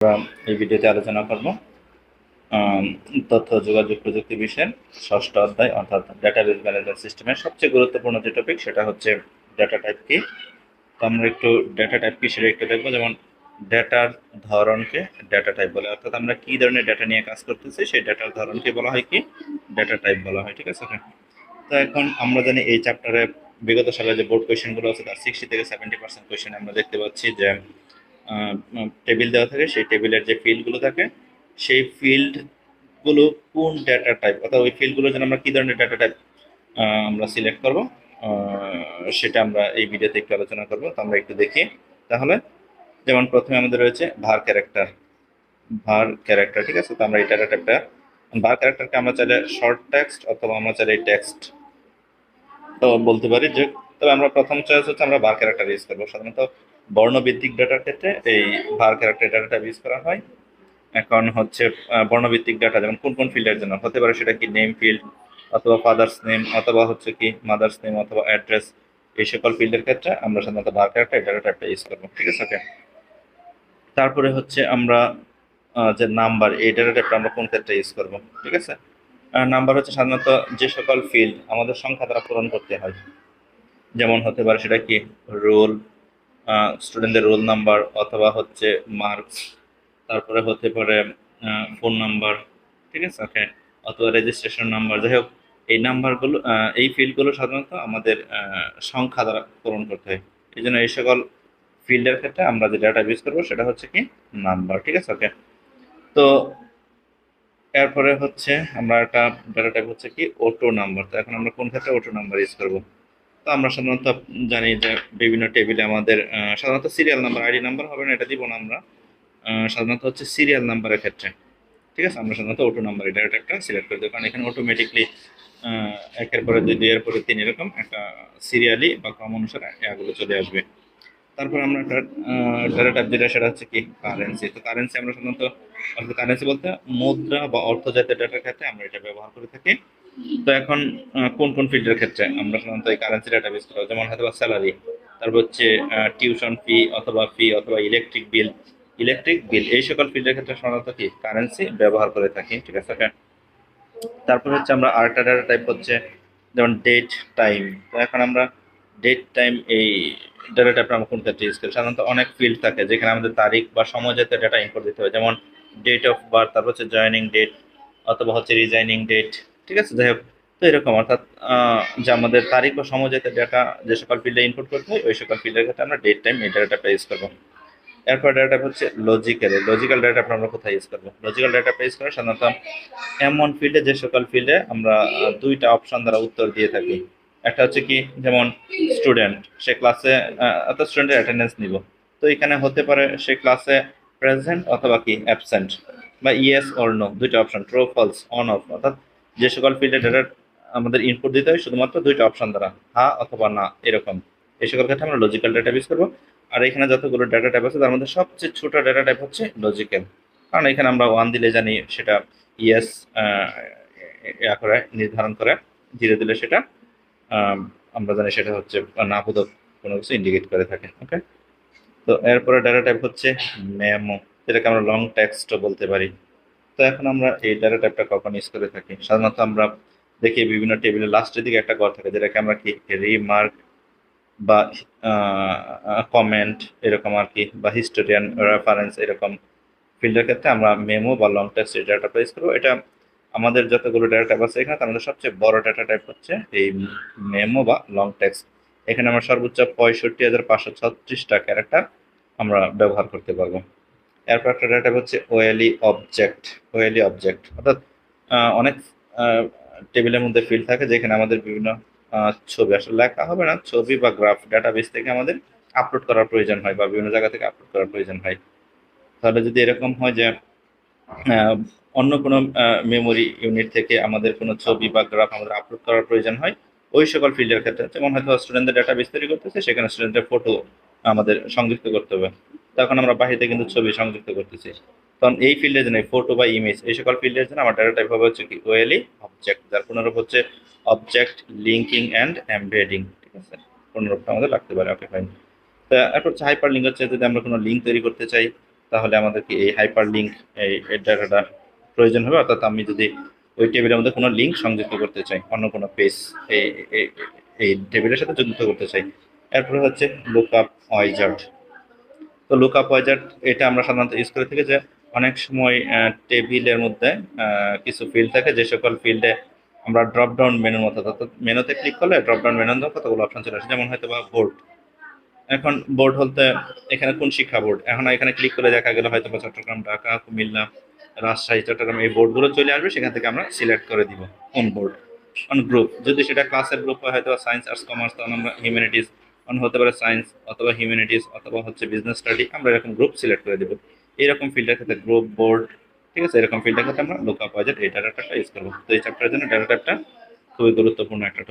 আমরা এই ভিডিওতে আলোচনা করব আম, তথ্য ও যোগাযোগ প্রযুক্তি বিষয়ের ষষ্ঠ অধ্যায় অর্থাৎ ডাটাবেস ম্যানেজমেন্ট সিস্টেমের সবচেয়ে গুরুত্বপূর্ণ যে টপিক সেটা হচ্ছে ডাটা টাইপ কি। তো আমরা একটু ডাটা টাইপ কি সেটা একটু দেখবো। যেমন ডেটার ধরনকে ডাটা টাইপ বলে, অর্থাৎ আমরা কি ধরনের ডাটা নিয়ে কাজ করতেছি সেই ডাটার ধরনকে বলা হয় কি ডাটা টাইপ বলা হয়। ঠিক আছে। তো এখন আমরা জানি এই চ্যাপ্টারে বিগত সালে যে বোর্ড কোয়েশ্চেনগুলো আছে তার 60 থেকে 70% কোয়েশ্চেন আমরা দেখতে পাচ্ছি যে টেবিল দেওয়া থাকে, সেই টেবিলের যে ফিল্ডগুলো থাকে সেই ফিল্ডগুলো কোন ডেটা টাইপ, অর্থাৎ ওই ফিল্ডগুলো যেন আমরা কি ধরনের ডেটা টাইপ আমরা সিলেক্ট করব, সেটা আমরা এই ভিডিওতে একটু আলোচনা করব। তো আমরা একটু দেখি তাহলে। যেমন প্রথমে আমাদের রয়েছে ভার ক্যারেক্টার। ভার ক্যারেক্টার, ঠিক আছে। তো আমরা এই ডেটা টাইপটা ভার ক্যারেক্টারকে আমরা চাইলে শর্ট টেক্সট অথবা আমরা চাইলে টেক্সট তো বলতে পারি যে, তবে আমরা প্রথম চয়েস হচ্ছে আমরা বার ক্যারেক্টার ইউজ করবো। সাধারণত বর্ণভিত্তিক ডাটার ক্ষেত্রে এই বার ক্যারেক্টার ডাটাটা ইউজ করা হয়। এখন হচ্ছে বর্ণভিত্তিক ডাটা যেমন কোন কোন ফিল্ডের জন্য হতে পারে, সেটা কি নেম ফিল্ড অথবা ফাদার্স নেম অথবা হচ্ছে কি মাদার্স নেম অথবা অ্যাড্রেস, এই সকল ফিল্ডের ক্ষেত্রে আমরা সাধারণত বার ক্যারেক্টার ডাটা টাইপটা ইউজ করবো। ঠিক আছে, ওকে। তারপরে হচ্ছে আমরা যে নাম্বার, এই ডাটা টাইপটা আমরা কোন ক্ষেত্রে ইউজ করবো। ঠিক আছে। নাম্বার হচ্ছে সাধারণত যে সকল ফিল্ড আমাদের সংখ্যা দ্বারা পূরণ করতে হয়, যেমন হতে পারে সেটা কি রোল, স্টুডেন্টদের রোল নাম্বার অথবা হচ্ছে মার্কস, তারপরে হতে পারে ফোন নাম্বার। ঠিক আছে, ওকে। অথবা রেজিস্ট্রেশন নাম্বার, যাই হোক এই নাম্বারগুলো এই ফিল্ডগুলো সাধারণত আমাদের সংখ্যা দ্বারা পূরণ করতে হয়। এই জন্য এই সকল ফিল্ডের ক্ষেত্রে আমরা যে ডাটা ইউজ করবো সেটা হচ্ছে কি নাম্বার। ঠিক আছে, ওকে। তো এরপরে হচ্ছে আমরা একটা ডাটা টাইপ হচ্ছে কি অটো নাম্বার। তো এখন আমরা কোন ক্ষেত্রে অটো নাম্বার ইউজ করবো। তো আমরা সাধারণত জানি যে বিভিন্ন টেবিলে আমাদের সাধারণত সিরিয়াল নাম্বার, আইডি নাম্বার হবে না, এটা দিব না আমরা। সাধারণত হচ্ছে সিরিয়াল নাম্বারের ক্ষেত্রে, ঠিক আছে, আমরা সাধারণত অটো নাম্বার এটা একটা সিলেক্ট করে দেবো, কারণ এখানে অটোমেটিকলি একের পরে দুই, দুইয়ের পরে তিন, এরকম একটা সিরিয়ালি বা ক্রম অনুসারে এগুলো চলে আসবে। তারপর আমরা একটা ডাটা টাইপ যেটা সেটা হচ্ছে কি কারেন্সি। তো কারেন্সি আমরা সাধারণত, অর্থাৎ কারেন্সি বলতে মুদ্রা বা অর্থ জাতীয় ডাটার ক্ষেত্রে আমরা এটা ব্যবহার করে থাকি। তো এখন কোন কোন ফিল্ডের ক্ষেত্রে আমরা সাধারণত এই কারেন্সি ডাটা ইউজ করি, যেমন হয়তো স্যালারি, তারপর হচ্ছে টিউশন ফি অথবা ইলেকট্রিক বিল এই সকল ফিল্ডের ক্ষেত্রে সাধারণত কি কারেন্সি ব্যবহার করে থাকি। ঠিক আছে, okay? তারপর হচ্ছে আমরা আরেকটা ডাটা টাইপ হচ্ছে যেমন ডেট টাইম। তো এখন আমরা ডেট টাইম এই ডাটা টাইপটা আমরা কোন ক্ষেত্রে ইউজ করি, সাধারণত অনেক ফিল্ড থাকে যেখানে আমাদের তারিখ বা সময় জাতীয় ডাটা ইনপুট দিতে হবে, যেমন ডেট অফ বার্থ, তারপর হচ্ছে জয়েনিং ডেট অথবা হচ্ছে রিজাইনিং ডেট। ঠিক আছে, যাই হোক। তো এরকম অর্থাৎ যে আমাদের তারিখ ও সময় জাতীয় ডাটা যে সকল ফিল্ডে ইনপুট করতে হয় ওই সকল ফিল্ডের ক্ষেত্রে আমরা ডেট টাইম এই ডাটাটা ইউজ করবো। এরপর ডাটা হচ্ছে লজিক্যাল ডাটা আমরা কোথায় ইউজ করবো। লজিক্যাল ডাটা ইউজ করে সাধারণত এমন ফিল্ডে যে সকল ফিল্ডে আমরা দুইটা অপশন দ্বারা উত্তর দিয়ে থাকি। একটা হচ্ছে কি যেমন স্টুডেন্ট, সে ক্লাসে অর্থাৎ স্টুডেন্টের অ্যাটেন্ডেন্স নিব। তো এখানে হতে পারে সে ক্লাসে প্রেজেন্ট অথবা কি অ্যাবসেন্ট, বা ইয়েস অর নো দুইটা option, true false on off, অর্থাৎ যে সকল ফিল্ডে ডাটা আমাদের ইনপুট দিতে হয় শুধুমাত্র দুইটা অপশন দ্বারা, হ্যাঁ অথবা না, এরকম। এই সকল ক্ষেত্রে আমরা লজিক্যাল ডাটা ইউজ করবো। আর এখানে যতগুলো ডাটা টাইপ আছে তার মধ্যে সবচেয়ে ছোট ডাটা টাইপ হচ্ছে লজিক্যাল, কারণ এখানে আমরা ওয়ান দিলে জানি সেটা ইয়েস করে নির্ধারণ করে, ধীরে ধীরে সেটা আমরা জানি সেটা হচ্ছে না বোধক কোনো কিছু ইন্ডিকেট করে থাকে। ওকে। তো এরপরে ডাটা টাইপ হচ্ছে মেমো, যেটাকে আমরা লং টেক্সটও বলতে পারি। তো এখন আমরা এই ডাটা টাইপটা কখন ইউজ করে থাকি, সাধারণত আমরা দেখি বিভিন্ন টেবিলের লাস্টের দিকে একটা ঘর থাকে যেটাকে আমরা কি রিমার্ক বা কমেন্ট এরকম আর কি, বা হিস্টোরিয়ান রেফারেন্স এরকম ফিল্ডের ক্ষেত্রে আমরা মেমো বা লং টেক্সট এই ডাটা ইউজ করবো। এটা আমাদের যতগুলো ডাটা টাইপ আছে এখানে তার মধ্যে সবচেয়ে বড় ডাটা টাইপ হচ্ছে এই মেমো বা লং টেক্সট। এখানে আমরা সর্বোচ্চ 65,536টা ক্যারেক্টার আমরা ব্যবহার করতে পারবো। এরপর একটা ডাটা টাইপ হচ্ছে ওএলই অবজেক্ট, অর্থাৎ অনেক টেবিলের মধ্যে ফিল্ড থাকে যেখানে আমাদের বিভিন্ন ছবি, আসলে লেখা হবে না, ছবি বা গ্রাফ ডাটাবেস থেকে আমাদের আপলোড করার প্রয়োজন হয় বা বিভিন্ন জায়গা থেকে আপলোড করার প্রয়োজন হয়। তাহলে যদি এরকম হয় যে আহ, অন্য কোনো মেমোরি ইউনিট থেকে আমাদের কোনো ছবি বা গ্রাফ আমাদের আপলোড করার প্রয়োজন হয়, ওই সকল ফিল্ডের ক্ষেত্রে যেমন হয়তো স্টুডেন্টদের ডাটা তৈরি করতেছে, সেখানে স্টুডেন্টের ফটো আমাদের সংযুক্ত করতে হবে। তখন আমরা বাহিরে কিন্তু ছবি সংযুক্ত করতেছি, তখন এই ফিল্ডের জন্য ফটো বা ইমেজ এই সকল ফিল্ডের জন্য আমার ডাটা টাইপ হবে হচ্ছে কি ওএলই অবজেক্ট, যার পুনরূপ হচ্ছে অবজেক্ট লিঙ্কিং অ্যান্ড এমবেডিং। ঠিক আছে, পুনরূপটা আমাদের লাগতে পারে। ওকে, ফাইন। তা এরপর হচ্ছে হাইপার লিঙ্ক, হচ্ছে যদি আমরা কোনো লিঙ্ক তৈরি করতে চাই তাহলে আমাদেরকে এই হাইপার লিঙ্ক এই ডাটাটা প্রয়োজন হবে। অর্থাৎ আমি যদি ওই টেবিলের মধ্যে কোনো লিঙ্ক সংযুক্ত করতে চাই, অন্য কোনো পেজ এই এই- এই টেবিলের সাথে যুক্ত করতে চাই। এরপরে হচ্ছে লুকআপ ওয়াইজার্ড। তো লুকআপ ওয়াইজার্ড এটা আমরা সাধারণত ইউজ করে থাকি যে অনেক সময় টেবিলের মধ্যে কিছু ফিল্ড থাকে, যে সকল ফিল্ডে আমরা ড্রপ ডাউন মেনুর মতো, অর্থাৎ মেনুতে ক্লিক করলে ড্রপ ডাউন মেনুর মধ্যে কতগুলো অপশন চলে আসে। যেমন হয়তো বা বোর্ড, এখন বোর্ড বলতে এখানে কোন শিক্ষা বোর্ড, এখন এখানে ক্লিক করে দেখা গেল হয়তো বা চট্টগ্রাম, ঢাকা, কুমিল্লা, রাজশাহী, চট্টগ্রাম এই বোর্ডগুলো চলে আসবে। সেখান থেকে আমরা সিলেক্ট করে দিব কোন বোর্ড। অন গ্রুপ, যদি সেটা ক্লাসের গ্রুপ হয়, হয়তো সায়েন্স, আর্টস, কমার্স, তখন আমরা হিউম্যানিটিস, অন হতে পারে সায়েন্স অথবা হিউম্যানিটিস অথবা হচ্ছে বিজনেস স্টাডি, আমরা এরকম গ্রুপ সিলেক্ট করে দেবো। এইরকম ফিল্ডের ক্ষেত্রে গ্রুপ, বোর্ড, ঠিক আছে, এরকম ফিল্ডের ক্ষেত্রে আমরা লুকআপ ওয়াইজার্ড এই ডাটা টাইপটা ইউজ করবো। তো এই চ্যাপ্টারের জন্য ডাটা টাইপটা খুবই গুরুত্বপূর্ণ একটা topic।